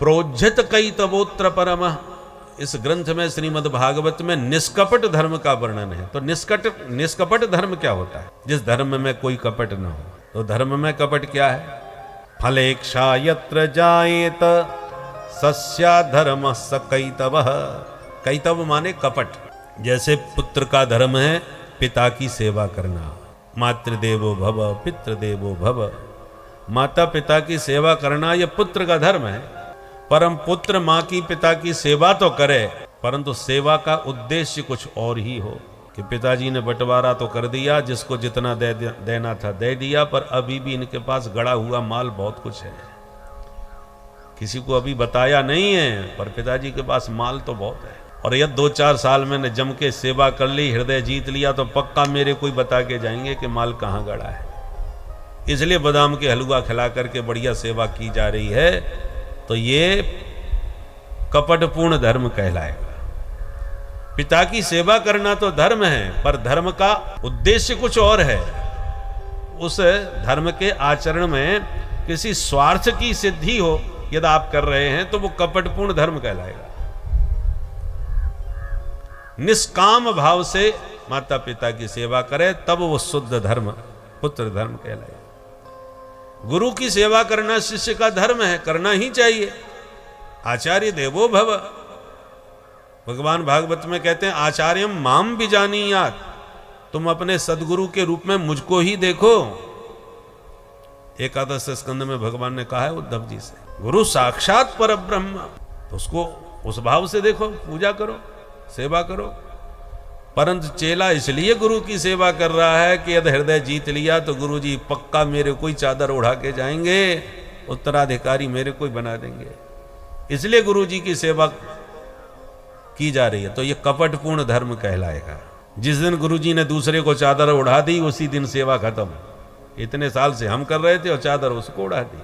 प्रोज्झित कई तवोत्र परम। इस ग्रंथ में श्रीमद् भागवत में निष्कपट धर्म का वर्णन है। तो निष्कपट धर्म क्या होता है? जिस धर्म में कोई कपट न हो। तो धर्म में कपट क्या है? फलेक्षा यत्र जायेत सस्या धर्म स कैतवः। कैतव माने कपट। जैसे पुत्र का धर्म है पिता की सेवा करना, मातृदेवो भव पितृदेवो भव। माता पिता की सेवा करना यह पुत्र का धर्म है। परम पुत्र माँ की पिता की सेवा तो करे, परंतु सेवा का उद्देश्य कुछ और ही हो कि पिताजी ने बंटवारा तो कर दिया, जिसको जितना देना था दे दिया, पर अभी भी इनके पास गड़ा हुआ माल बहुत कुछ है। किसी को अभी बताया नहीं है, पर पिताजी के पास माल तो बहुत है। और यदि 2-4 साल मैंने जम के सेवा कर ली, हृदय जीत लिया, तो पक्का मेरे कोई बता के जाएंगे कि माल कहाँ गड़ा है। इसलिए बादाम के हलवा खिला करके बढ़िया सेवा की जा रही है। तो ये कपटपूर्ण धर्म कहलाएगा। पिता की सेवा करना तो धर्म है, पर धर्म का उद्देश्य कुछ और है। उस धर्म के आचरण में किसी स्वार्थ की सिद्धि हो यदि आप कर रहे हैं, तो वो कपटपूर्ण धर्म कहलाएगा। निष्काम भाव से माता पिता की सेवा करे, तब वो शुद्ध धर्म पुत्र धर्म कहलाएगा। गुरु की सेवा करना शिष्य का धर्म है, करना ही चाहिए। आचार्य देवो भव। भगवान भागवत में कहते हैं आचार्यम माम बिजानीयात। तुम अपने सदगुरु के रूप में मुझको ही देखो। एकादश स्कंद में भगवान ने कहा है उद्धव जी से, गुरु साक्षात परब्रह्म। तो उसको उस भाव से देखो, पूजा करो, सेवा करो। परंतु चेला इसलिए गुरु की सेवा कर रहा है कि यदि हृदय जीत लिया तो गुरु जी पक्का मेरे कोई चादर उड़ा के जाएंगे, उत्तराधिकारी मेरे कोई बना देंगे, इसलिए गुरु जी की सेवा की जा रही है। तो ये कपटपूर्ण धर्म कहलाएगा। जिस दिन गुरु जी ने दूसरे को चादर उड़ा दी, उसी दिन सेवा खत्म। इतने साल से हम कर रहे थे और चादर उसको उड़ा दी।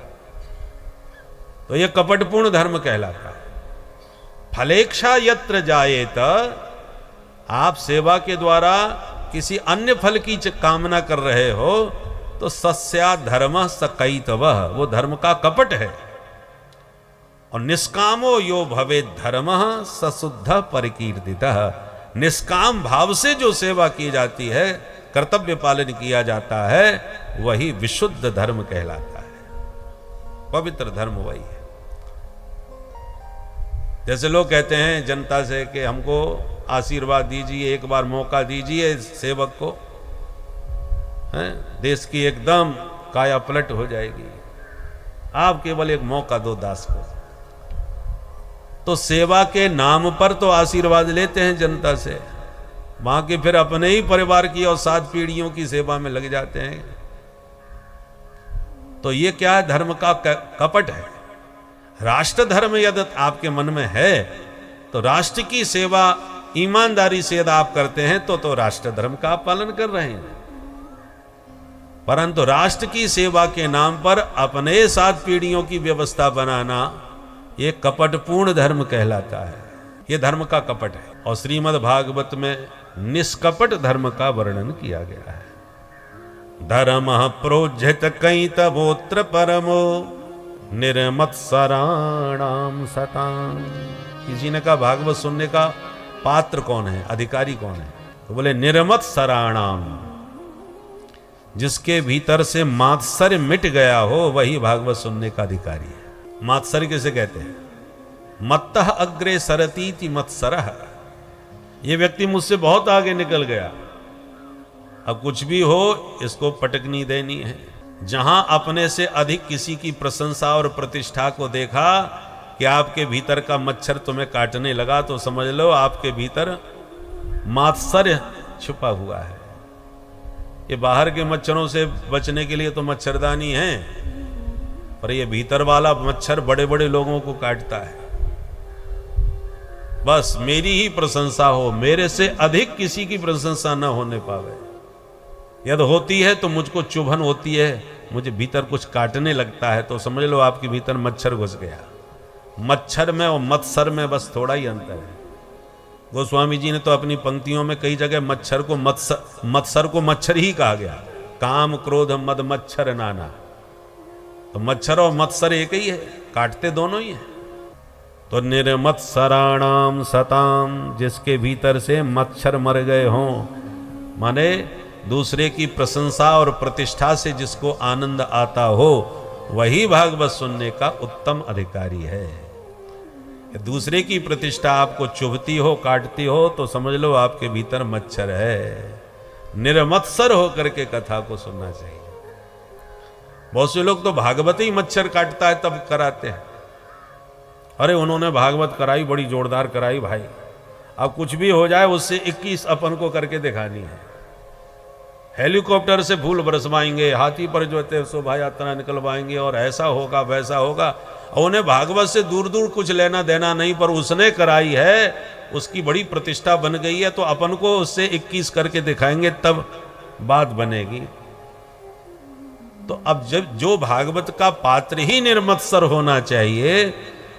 तो ये कपटपूर्ण धर्म कहलाता है। फलेक्षा यत्र जायेत। आप सेवा के द्वारा किसी अन्य फल की कामना कर रहे हो, तो सस्या धर्म सकैतवः। वो धर्म का कपट है। और निष्कामो यो भवे धर्म सशुद्ध परिकीर्तितः। निष्काम भाव से जो सेवा की जाती है, कर्तव्य पालन किया जाता है, वही विशुद्ध धर्म कहलाता है। पवित्र धर्म वही है। जैसे लोग कहते हैं जनता से कि हमको आशीर्वाद दीजिए, एक बार मौका दीजिए सेवक को, हैं? देश की एकदम काया पलट हो जाएगी। आप केवल एक मौका दो दास को। तो सेवा के नाम पर तो आशीर्वाद लेते हैं जनता से, वहां के फिर अपने ही परिवार की और 7 पीढ़ियों की सेवा में लग जाते हैं। तो ये क्या है? धर्म का कपट है। राष्ट्र धर्म यदि आपके मन में है, तो राष्ट्र की सेवा ईमानदारी से यदि आप करते हैं, तो राष्ट्र धर्म का आप पालन कर रहे हैं। परंतु राष्ट्र की सेवा के नाम पर अपने 7 पीढ़ियों की व्यवस्था बनाना, ये कपटपूर्ण धर्म कहलाता है। ये धर्म का कपट है। और श्रीमद् भागवत में निष्कपट धर्म का वर्णन किया गया है। धर्म प्रोज्झित कैतवोत्र परमो निर्मत्सराणाम सताम। किसी ने कहा भागवत सुनने का पात्र कौन है, अधिकारी कौन है? तो बोले निर्मत्सराणाम। जिसके भीतर से मात्सर्य मिट गया हो, वही भागवत सुनने का अधिकारी है। मात्सर्य किसे कहते हैं? मत्तः अग्रे सरतीति मत्सरः। ये व्यक्ति मुझसे बहुत आगे निकल गया, अब कुछ भी हो इसको पटकनी देनी है। जहां अपने से अधिक किसी की प्रशंसा और प्रतिष्ठा को देखा कि आपके भीतर का मच्छर तुम्हें काटने लगा, तो समझ लो आपके भीतर मात्सर्य छुपा हुआ है। ये बाहर के मच्छरों से बचने के लिए तो मच्छरदानी है, पर ये भीतर वाला मच्छर बड़े बड़े लोगों को काटता है। बस मेरी ही प्रशंसा हो, मेरे से अधिक किसी की प्रशंसा न होने पावे। यदि होती है तो मुझको चुभन होती है, मुझे भीतर कुछ काटने लगता है, तो समझ लो आपके भीतर मच्छर घुस गया। मच्छर में और मत्सर में बस थोड़ा ही अंतर है। गोस्वामी जी ने तो अपनी पंक्तियों में कई जगह मच्छर को मत्सर को मच्छर ही कहा गया। काम क्रोध मद मच्छर नाना। तो मच्छर और मत्सर एक ही है, काटते दोनों ही है। तो निर्मत्सराणाम सताम, जिसके भीतर से मच्छर मर गए हों, माने दूसरे की प्रशंसा और प्रतिष्ठा से जिसको आनंद आता हो, वही भागवत सुनने का उत्तम अधिकारी है। दूसरे की प्रतिष्ठा आपको चुभती हो, काटती हो, तो समझ लो आपके भीतर मच्छर है। निर्मत्सर होकर के कथा को सुनना चाहिए। बहुत से लोग तो भागवत ही मच्छर काटता है तब कराते हैं। अरे उन्होंने भागवत कराई, बड़ी जोरदार कराई भाई, अब कुछ भी हो जाए उससे 21 अपन को करके दिखानी है। हेलीकॉप्टर से फूल बरसवाएंगे, हाथी पर जो है शोभा यात्रा निकलवाएंगे, और ऐसा होगा वैसा होगा। और उन्हें भागवत से दूर दूर कुछ लेना देना नहीं, पर उसने कराई है, उसकी बड़ी प्रतिष्ठा बन गई है, तो अपन को उससे 21 करके दिखाएंगे तब बात बनेगी। तो अब जब जो भागवत का पात्र ही निर्मत्सर होना चाहिए,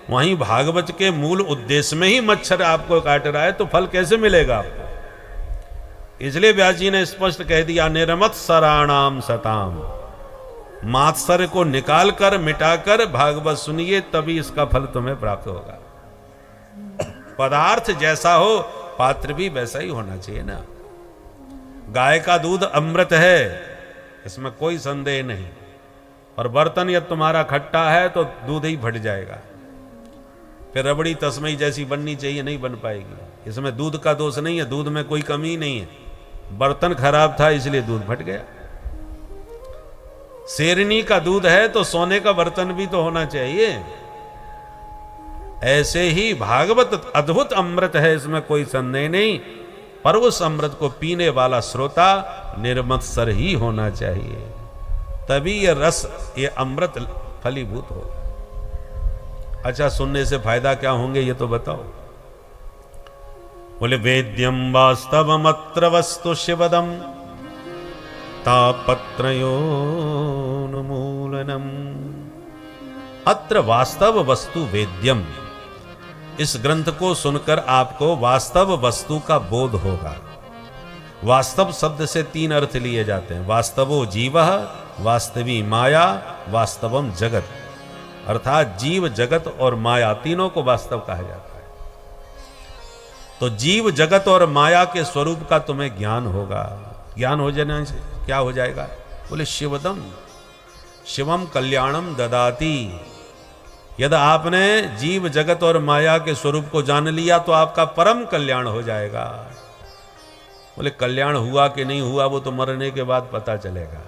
वहीं भागवत के मूल उद्देश्य में ही मच्छर आपको काट रहा है, तो फल कैसे मिलेगा आपको? इसलिए व्यास जी ने स्पष्ट कह दिया, निर्मत्सराणाम सताम, मात्सर्य को निकालकर मिटाकर भागवत सुनिए, तभी इसका फल तुम्हें प्राप्त होगा। पदार्थ जैसा हो, पात्र भी वैसा ही होना चाहिए ना। गाय का दूध अमृत है, इसमें कोई संदेह नहीं, और बर्तन यदि तुम्हारा खट्टा है तो दूध ही फट जाएगा, फिर रबड़ी तस्मई जैसी बननी चाहिए, नहीं बन पाएगी। इसमें दूध का दोष नहीं है, दूध में कोई कमी नहीं है, बर्तन खराब था इसलिए दूध फट गया। शेरनी का दूध है तो सोने का बर्तन भी तो होना चाहिए। ऐसे ही भागवत अद्भुत अमृत है, इसमें कोई संदेह नहीं, पर उस अमृत को पीने वाला श्रोता निर्मत्सर ही होना चाहिए, तभी यह रस, ये अमृत फलीभूत होगा। अच्छा, सुनने से फायदा क्या होंगे ये तो बताओ। बोले वेद्यम वास्तवमत्र वस्तु शिवदम तापत्रयोन्मूलनम। अत्र वास्तव वस्तु वेद्यम, इस ग्रंथ को सुनकर आपको वास्तव वस्तु का बोध होगा। वास्तव शब्द से 3 अर्थ लिए जाते हैं, वास्तवो जीवः, वास्तवी माया, वास्तवम जगत। अर्थात जीव, जगत और माया तीनों को वास्तव कहा जाता है। तो जीव, जगत और माया के स्वरूप का तुम्हें ज्ञान होगा। ज्ञान हो जाने से क्या हो जाएगा? बोले शिवदम, शिवम कल्याणम ददाति। यदि आपने जीव, जगत और माया के स्वरूप को जान लिया तो आपका परम कल्याण हो जाएगा। बोले कल्याण हुआ कि नहीं हुआ वो तो मरने के बाद पता चलेगा।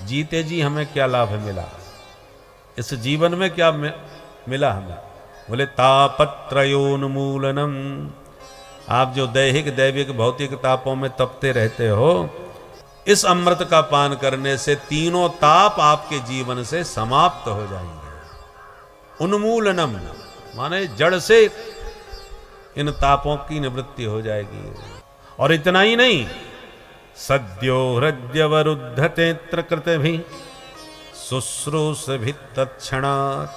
जीते जी हमें क्या लाभ मिला, इस जीवन में क्या मिला हमें? बोले तापत्रयोन्मूलनम। आप जो दैहिक, दैविक, भौतिक तापों में तपते रहते हो, इस अमृत का पान करने से तीनों ताप आपके जीवन से समाप्त हो जाएंगे। उन्मूलनम माने जड़ से इन तापों की निवृत्ति हो जाएगी। और इतना ही नहीं, सद्यो हृदयवरुद्धते कृत भी शुश्रूष भी तत्क्षणात्।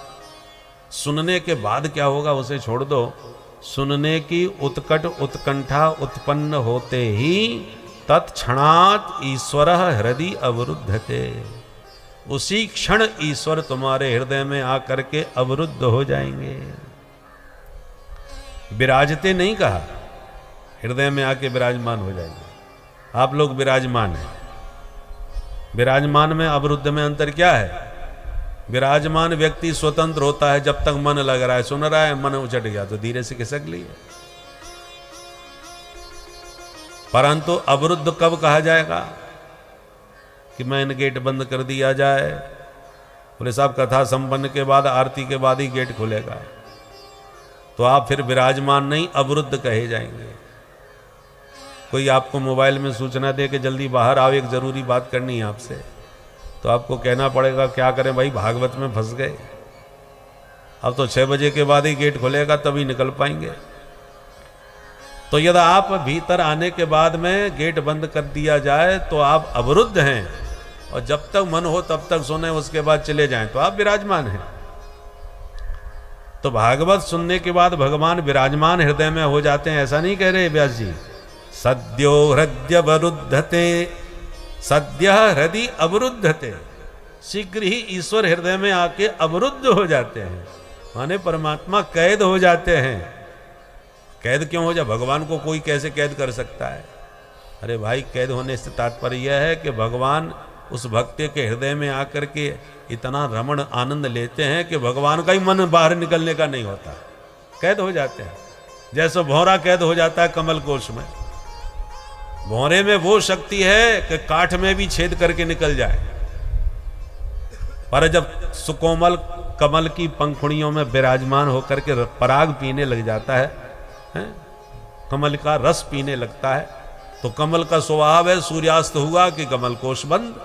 सुनने के बाद क्या होगा उसे छोड़ दो, सुनने की उत्कट उत्कंठा उत्पन्न होते ही तत्क्षणात् ईश्वर हृदय अवरुद्धते। उसी क्षण ईश्वर तुम्हारे हृदय में आकर के अवरुद्ध हो जाएंगे। विराजते नहीं कहा, हृदय में आके विराजमान हो जाएंगे। आप लोग विराजमान हैं, विराजमान में अवरुद्ध में अंतर क्या है? विराजमान व्यक्ति स्वतंत्र होता है, जब तक मन लग रहा है, सुन रहा है, मन उचट गया तो धीरे से खिसक लिए। परंतु अवरुद्ध कब कहा जाएगा कि मैन गेट बंद कर दिया जाए? बोले साहब कथा संपन्न के बाद, आरती के बाद ही गेट खुलेगा, तो आप फिर विराजमान नहीं, अवरुद्ध कहे जाएंगे। कोई आपको मोबाइल में सूचना दे के जल्दी बाहर आओ, एक जरूरी बात करनी है आपसे, तो आपको कहना पड़ेगा क्या करें भाई, भागवत में फंस गए। अब तो 6 बजे के बाद ही गेट खुलेगा तभी निकल पाएंगे। तो यदि आप भीतर आने के बाद में गेट बंद कर दिया जाए तो आप अवरुद्ध हैं, और जब तक मन हो तब तक सुने, उसके बाद चले जाएं तो आप विराजमान हैं। तो भागवत सुनने के बाद भगवान विराजमान हृदय में हो जाते हैं, ऐसा नहीं कह रहे व्यास जी। सद्यो हृदय अवरुद्धते, सद्य हृदय अवरुद्धते, शीघ्र ही ईश्वर हृदय में आके अवरुद्ध हो जाते हैं। माने परमात्मा कैद हो जाते हैं। कैद क्यों हो जाए? भगवान को कोई कैसे कैद कर सकता है? अरे भाई, कैद होने से तात्पर्य यह है कि भगवान उस भक्त के हृदय में आकर के इतना रमण आनंद लेते हैं कि भगवान का ही मन बाहर निकलने का नहीं होता, कैद हो जाते हैं। जैसे भौरा कैद हो जाता है कमल कोश में। भौरे में वो शक्ति है कि काठ में भी छेद करके निकल जाए, पर जब सुकोमल कमल की पंखुड़ियों में विराजमान होकर के पराग पीने लग जाता है, कमल का रस पीने लगता है, तो कमल का स्वभाव है सूर्यास्त हुआ कि कमल कोश बंद।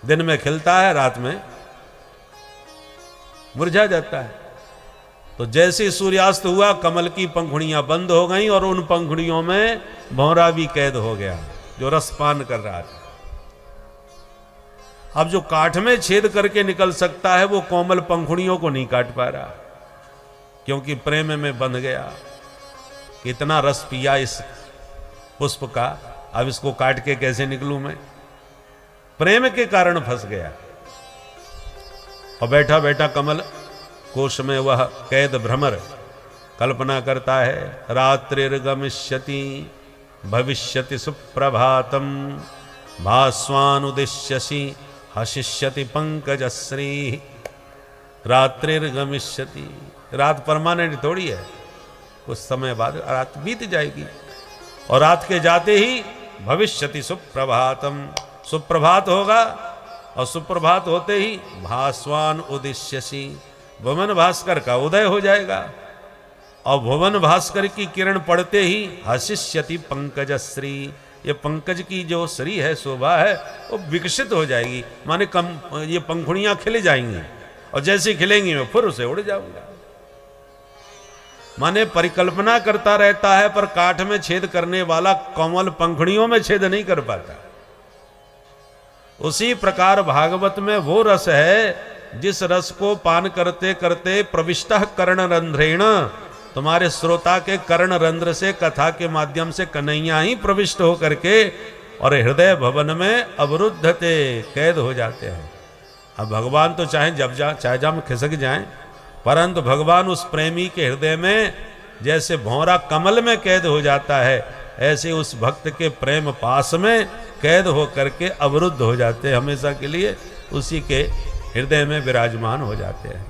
दिन में खिलता है, रात में मुरझा जाता है। तो जैसे ही सूर्यास्त हुआ कमल की पंखुड़ियां बंद हो गईं और उन पंखुड़ियों में भौरा भी कैद हो गया जो रसपान कर रहा था। अब जो काठ में छेद करके निकल सकता है वो कोमल पंखुड़ियों को नहीं काट पा रहा, क्योंकि प्रेम में बंध गया। कितना रस पिया इस पुष्प का, अब इसको काट के कैसे निकलूं मैं? प्रेम के कारण फंस गया। और बैठा बैठा कमल कोश में वह कैद भ्रमर कल्पना करता है, रात्रिर्गमिष्यति भविष्यति सुप्रभातम भास्वानुदिश्यसि हशिष्यति पंकजश्री। रात्रिर्गमिष्यति, रात परमानेंट थोड़ी है, कुछ समय बाद रात बीत जाएगी। और रात के जाते ही भविष्यति सुप्रभातम, सुप्रभात होगा, और सुप्रभात होते ही भास्वान उदिश्यसि, भुवन भास्कर का उदय हो जाएगा। और भुवन भास्कर की किरण पड़ते ही हशिष्यति पंकजश्री, ये पंकज की जो श्री है, शोभा है, वो विकसित हो जाएगी। माने ये पंखुड़ियां खिल जाएंगी, और जैसे खिलेंगी मैं फिर उसे उड़ जाऊंगा। माने परिकल्पना करता रहता है, पर काठ में छेद करने वाला कोमल पंखुड़ियों में छेद नहीं कर पाता। उसी प्रकार भागवत में वो रस है जिस रस को पान करते करते प्रविष्टः कर्ण रंध्रेण, तुम्हारे श्रोता के कर्ण रंध्र से, कथा के माध्यम से कन्हैया ही प्रविष्ट हो करके और हृदय भवन में अवरुद्धते, कैद हो जाते हैं। अब भगवान तो चाहे जब खिसक जाएं, परंतु भगवान उस प्रेमी के हृदय में जैसे भौरा कमल में कैद हो जाता है, ऐसे उस भक्त के प्रेम पास में कैद हो करके अवरुद्ध हो जाते हैं, हमेशा के लिए उसी के हृदय में विराजमान हो जाते हैं।